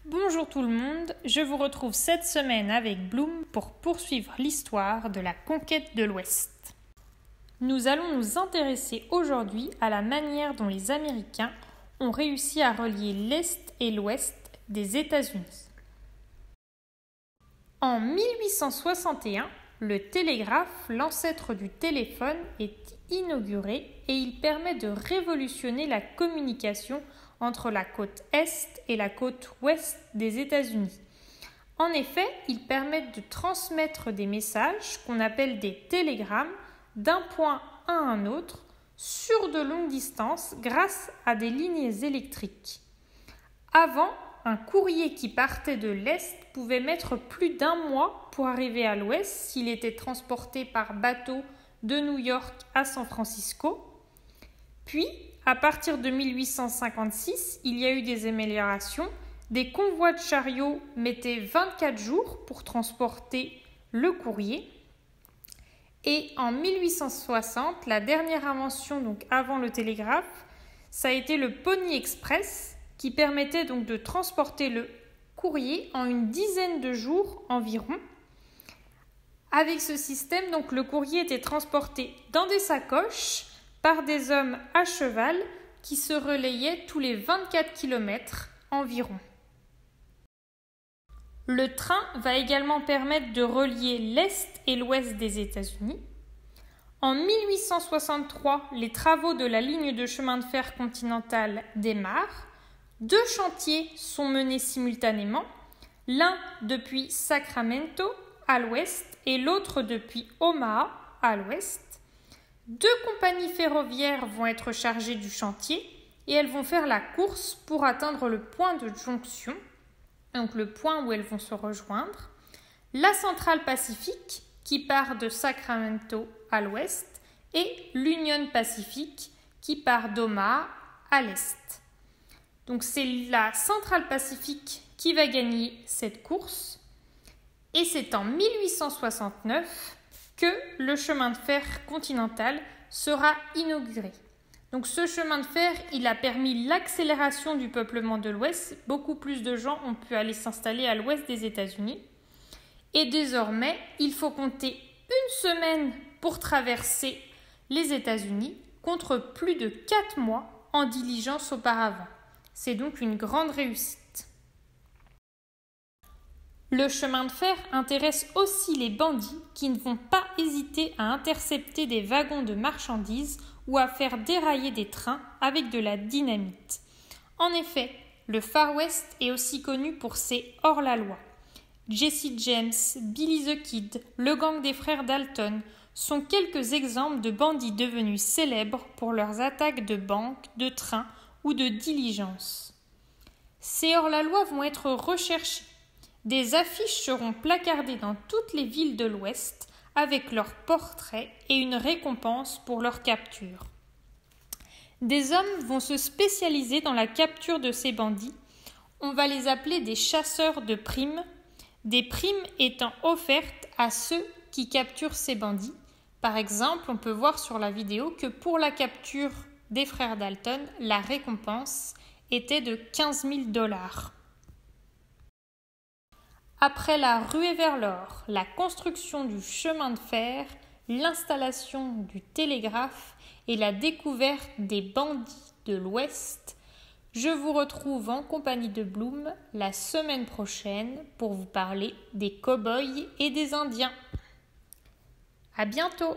Bonjour tout le monde, je vous retrouve cette semaine avec Bloom pour poursuivre l'histoire de la conquête de l'Ouest. Nous allons nous intéresser aujourd'hui à la manière dont les Américains ont réussi à relier l'Est et l'Ouest des États-Unis. En 1861, le télégraphe, l'ancêtre du téléphone, est inauguré et il permet de révolutionner la communication entre la côte Est et la côte Ouest des États-Unis. En effet, ils permettent de transmettre des messages qu'on appelle des télégrammes d'un point à un autre sur de longues distances grâce à des lignes électriques. Avant, un courrier qui partait de l'Est pouvait mettre plus d'un mois pour arriver à l'Ouest s'il était transporté par bateau de New York à San Francisco. Puis, à partir de 1856, il y a eu des améliorations. Des convois de chariots mettaient 24 jours pour transporter le courrier. Et en 1860, la dernière invention, donc avant le télégraphe, ça a été le Pony Express, qui permettait donc de transporter le courrier en une dizaine de jours environ. Avec ce système, donc, le courrier était transporté dans des sacoches par des hommes à cheval qui se relayaient tous les 24 km environ. Le train va également permettre de relier l'Est et l'Ouest des États-Unis. En 1863, les travaux de la ligne de chemin de fer continentale démarrent. 2 chantiers sont menés simultanément, l'un depuis Sacramento à l'ouest et l'autre depuis Omaha à l'ouest. 2 compagnies ferroviaires vont être chargées du chantier et elles vont faire la course pour atteindre le point de jonction, donc le point où elles vont se rejoindre. La Central Pacific qui part de Sacramento à l'ouest et l'Union Pacific qui part d'Omaha à l'est. Donc c'est la Central Pacific qui va gagner cette course et c'est en 1869 que le chemin de fer continental sera inauguré. Donc ce chemin de fer, il a permis l'accélération du peuplement de l'Ouest. Beaucoup plus de gens ont pu aller s'installer à l'ouest des États-Unis. Et désormais, il faut compter une semaine pour traverser les États-Unis contre plus de 4 mois en diligence auparavant. C'est donc une grande réussite. Le chemin de fer intéresse aussi les bandits qui ne vont pas hésiter à intercepter des wagons de marchandises ou à faire dérailler des trains avec de la dynamite. En effet, le Far West est aussi connu pour ses hors-la-loi. Jesse James, Billy the Kid, le gang des frères Dalton sont quelques exemples de bandits devenus célèbres pour leurs attaques de banques, de trains ou de diligences. Ces hors-la-loi vont être recherchés. Des affiches seront placardées dans toutes les villes de l'Ouest avec leurs portraits et une récompense pour leur capture. Des hommes vont se spécialiser dans la capture de ces bandits. On va les appeler des chasseurs de primes, des primes étant offertes à ceux qui capturent ces bandits. Par exemple, on peut voir sur la vidéo que pour la capture des frères Dalton, la récompense était de 15 000 $. Après la ruée vers l'or, la construction du chemin de fer, l'installation du télégraphe et la découverte des bandits de l'Ouest, je vous retrouve en compagnie de Bloom la semaine prochaine pour vous parler des cow-boys et des Indiens. À bientôt!